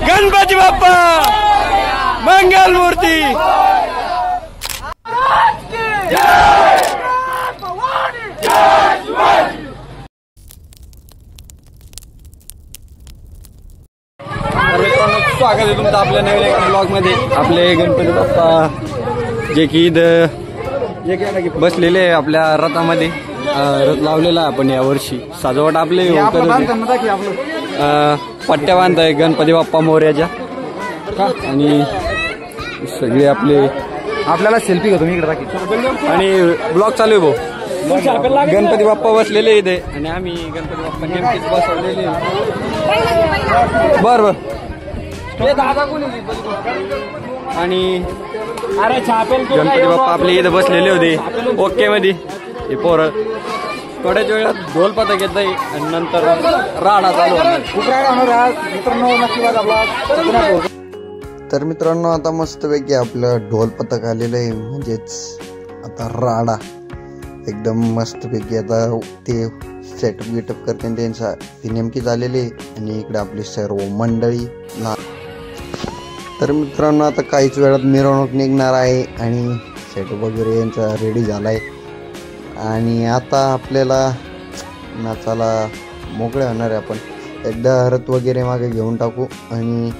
गणपती बाप्पा मंगल मूर्ती। स्वागत आहे तुमचं आपल्या नवीन एका ब्लॉग मध्ये। आपले गणपती बाप्पा जे की बसलेले आपल्या रथामध्ये, रथ लावलेला आपण या वर्षी सजावट आपले पट्ट्या बांधताय गणपती बाप्पा मोर्याच्या आणि सगळे आपल्याला सेल्फी घेतो मी इकडे आणि ब्लॉग चालू आहे भाऊ। गणपती बाप्पा बसलेले इथे आणि आम्ही गणपती बाप्पा नेमकीच बसवलेले। बर आणि गणपती बाप्पा आपले इथे बसलेले होते ओके मध्ये। हे पोरं थोड्याच वेळात ढोल पथक येत आहे आणि नंतर राडा चालू होणार। तर मित्रांनो आता मस्तपैकी आपलं ढोल पथक आलेलं आहे, म्हणजेच आता राडा एकदम मस्तपैकी आता ते सेटअप गिटअप करते त्यांचा ती नेमकी झालेली आहे आणि इकडे आपली सर्व मंडळी। तर मित्रांनो आता काहीच वेळात मिरवणूक निघणार आहे आणि सेटअप वगैरे यांचा रेडी झाला आहे आणि आता आपल्याला नाचाला मोकळे होणार आहे। आपण एकदा रथ वगैरे मागे घेऊन टाकू आणि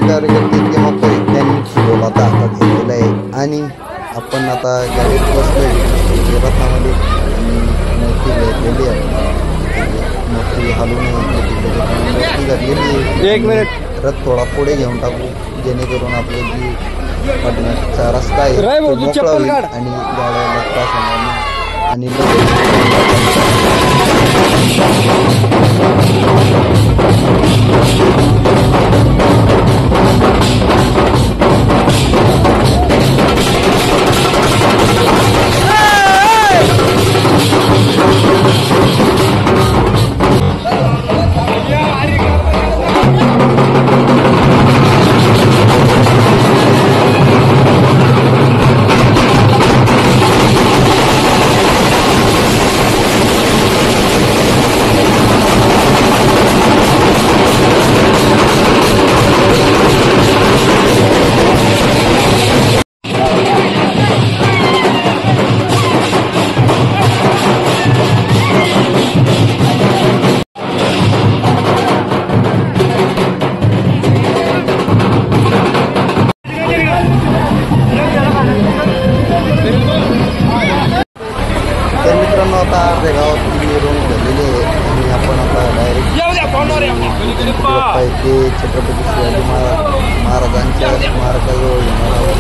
कार्यकर्ते किंवा परिज्ञांनी बोलाचा हातात घेतलेला आहे आणि आपण आता गाडीत बसलोय रथामध्ये आणि मोठी घेतलेली आहे। मोठी हलून मोठी घातलेली आहे। 1 मिनिट रथ थोडा पुढे घेऊन टाकू जेणेकरून आपले जी पडण्याचा रस्ता आहे मोकळा होईल आणि गाड्याला त्रास होणार नाही आणि अर्ध्या गावात मिरवणूक झालेली आहे आणि आपण आता डायरेक्ट छत्रपती शिवाजी महाराजांच्या स्मारकाजवळ येणार आहोत।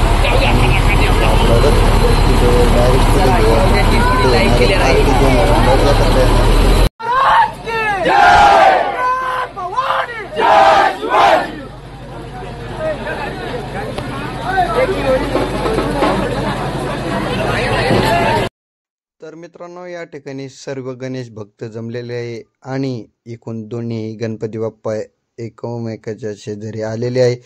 तर मित्रांनो या ठिकाणी सर्व गणेश भक्त जमलेले आहे आणि एकूण दोन्ही गणपती बाप्पा एकमेकाच्या शेजारी आलेले आहे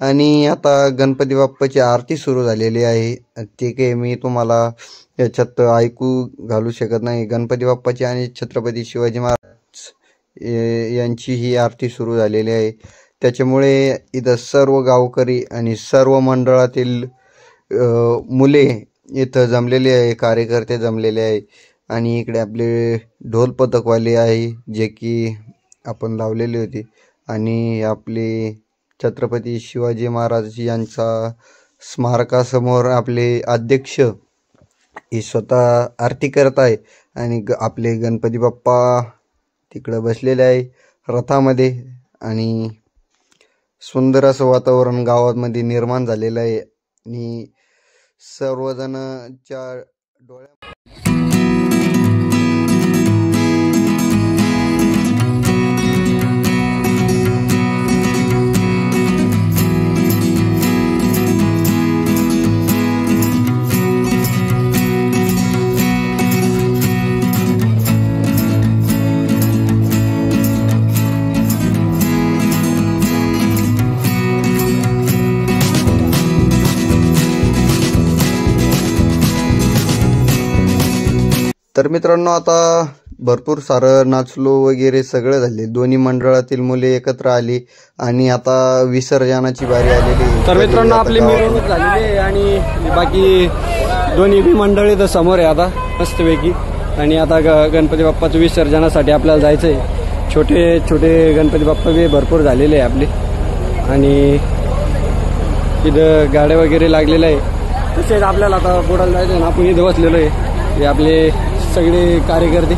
आणि आता गणपती बाप्पाची आरती सुरू झालेली आहे. ते काही मी तुम्हाला याच्यात ऐकू घालू शकत नाही. गणपती बाप्पाची आणि छत्रपती शिवाजी महाराज यांची ही आरती सुरू झालेली आहे. त्याच्यामुळे इथं सर्व गावकरी आणि सर्व मंडळातील मुले इथं जमलेले आहे, कार्यकर्ते जमलेले आहे आणि इकडे आपले ढोल पथकवाले आहे जे की आपण लावलेली होती आणि आपले छत्रपती शिवाजी महाराज यांचा स्मारकासमोर आपले अध्यक्ष हे स्वतः आरती करत आहे आणि आपले गणपती बाप्पा तिकडं बसलेले आहे रथामध्ये आणि सुंदर असं वातावरण गावामध्ये निर्माण झालेलं आहे आणि सर्वजणांच्या डोळ्या तर मित्रांनो, आता भरपूर सारं नाचलो वगैरे सगळं झाले. दोन्ही मंडळातील मुले एकत्र आली आणि आता विसर्जनाची बारी आलेली. तर मित्रांनो, आपली मिरवणूक झालेली आहे आणि बाकी दोन्ही बी मंडळी तर समोर आहे आता मस्तपैकी. आणि आता गणपती बाप्पाचं विसर्जनासाठी आपल्याला जायचं आहे. छोटे छोटे गणपती बाप्पा बी भरपूर झालेले आहे आपले आणि इथं गाड्या वगैरे लागलेल्या आहे. तसेच आपल्याला आता बोडायला जायचं आहे. आपण इथं बसलेलो आहे. हे आपले सगळे कार्यकर्ते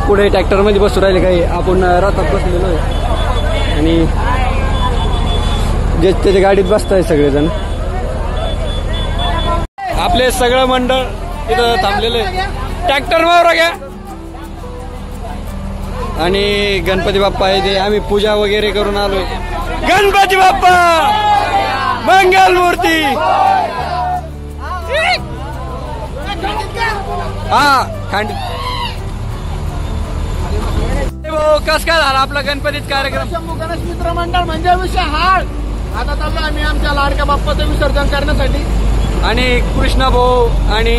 पुढे ट्रॅक्टरमध्ये बसू राहिले, काही आपण रथात बसलेलो आहे आणि जे त्याच्या गाडीत बसताय सगळेजण. आपले सगळं मंडळ इथं थांबलेलं आहे. ट्रॅक्टर मारा घ्या आणि गणपती बाप्पा आहे ते आम्ही पूजा वगैरे करून आलोय. गणपती बाप्पा मंगल मूर्ती. हा खांडी कस काय झाला आपला गणपतीत कार्यक्रम? शंभू गणेश मित्र मंडळ म्हणजे विषय हाळ. आता चाललो आम्ही आमच्या लाडक्या बाप्पाचं विसर्जन करण्यासाठी आणि कृष्णा भाऊ आणि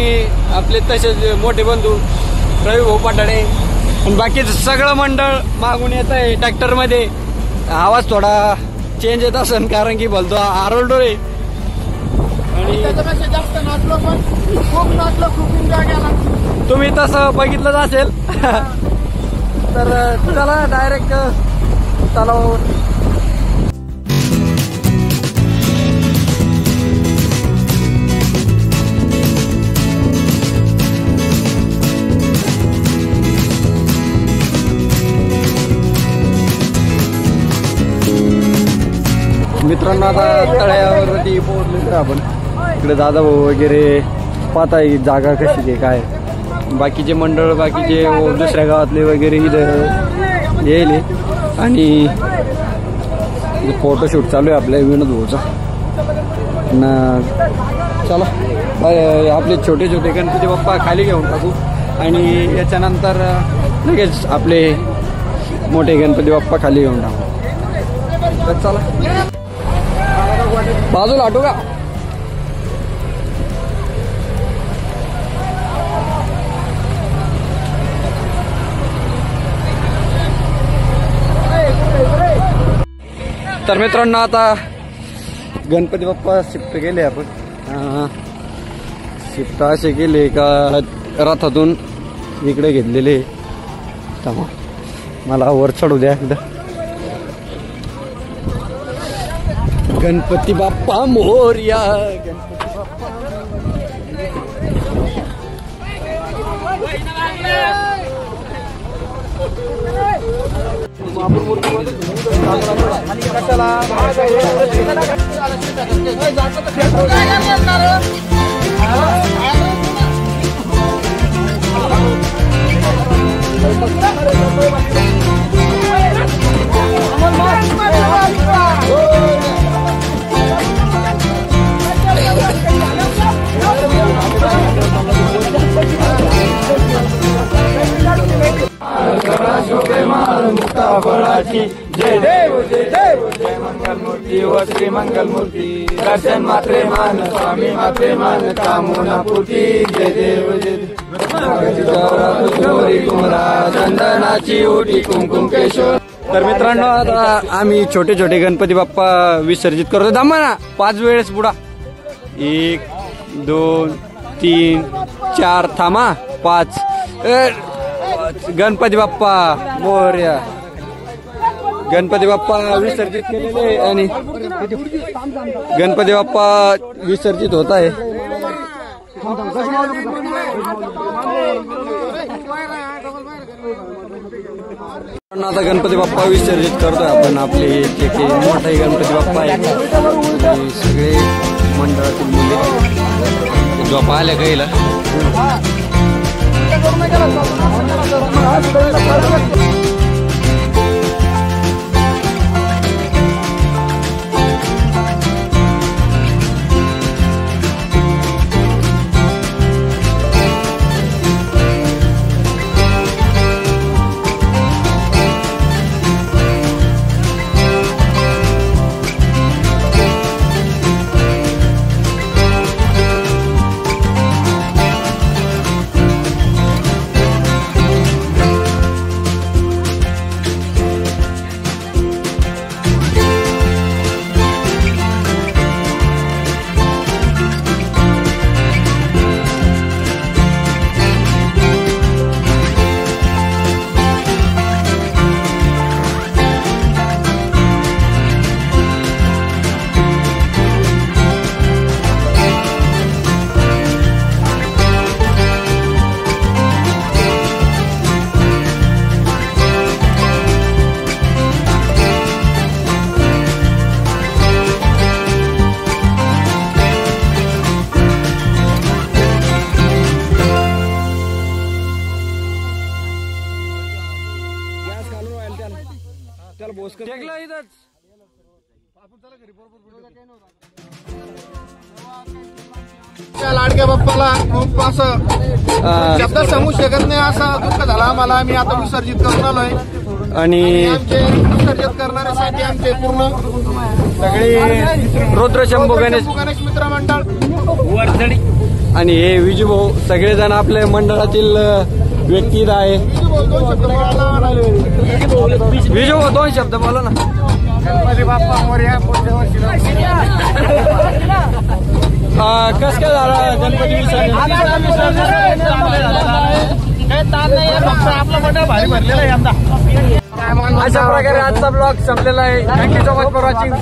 आपले तसेच मोठे बंधू रवी भाऊ पाटाडे आणि बाकीचं सगळं मंडळ मागून येत आहे ट्रॅक्टरमध्ये. आवाज थोडा चेंज येत असेल कारण की बोलतो आरवडोळे आणि त्याच्यापेक्षा जास्त नाचलो, पण खूप नाचलो, खूप एन्जॉय केला. तुम्ही तसं बघितलंच असेल. तर चला डायरेक्ट तलावावर. मित्रांनो, आता तळ्यावरती पोहोचलो तर आपण इकडे दादा भाऊ वगैरे पाहताय जागा कशी आहे काय. बाकीचे मंडळ बाकीचे दुसऱ्या गावातले वगैरे इथं येईल आणि फोटोशूट चालू आहे आपल्या विनोद भाऊचा. चला आपले छोटे छोटे गणपती बाप्पा खाली घेऊन टाकू आणि याच्यानंतर लगेच आपले मोठे गणपती बाप्पा खाली घेऊन टाकू. तर चला बाजूला हटू का. तर मित्रांनो, आता गणपती बाप्पा शिफ्ट केले आपण. शिफ्ट असे केले का रथातून इकडे घेतलेले. मला वर चढू द्या एकदा. गणपती बाप्पा मोरया. गणपती बाप्पा जय देव दिव श्री मंगल मूर्ती दर्शन मात्रे मान स्वामी मात्रे मान कामना पूर्ती जय देव जय देव कुमरा चंदनाची ओटी कुमकुम केशव. तर मित्रांनो आता आम्ही छोटे छोटे गणपती बाप्पा विसर्जित करतो. दमा ना 5 वेळेस बुडा 1 2 3 4 थांबा 5. गणपती बाप्पा मोरया. गणपती बाप्पा विसर्जित केलेले आणि गणपती बाप्पा विसर्जित होत आहे. आता गणपती बाप्पा विसर्जित करतोय आपण. आपले जे काही मोठाही गणपती बाप्पा आहे सगळे मंडळातील मुले झोपा आल्या गाईला. त्या लाडक्या बाप्पाला खूप असं शब्द सांगू शकत नाही, असा दुःख झाला आम्हाला. आम्ही आता विसर्जित करून आलोय आणि आमचे विसर्जित करणाऱ्यासाठी आमचे पूर्ण सगळे रुद्रशंभू गणेश मित्र मंडळ आणि हे विजूभाऊ सगळेजण आपल्या मंडळातील व्यक्ती आहे. विजूभाऊ 2 शब्द बोला ना. गणपती बाप्पा मोरया. कस काय झाला गणपती विसर्जन? काही ताण नाही, फक्त आपलं मंडळ भारी भरलेलं आहे यंदा. अशा प्रकारे आजचा ब्लॉग संपलेला आहे. Thank you so much for watching.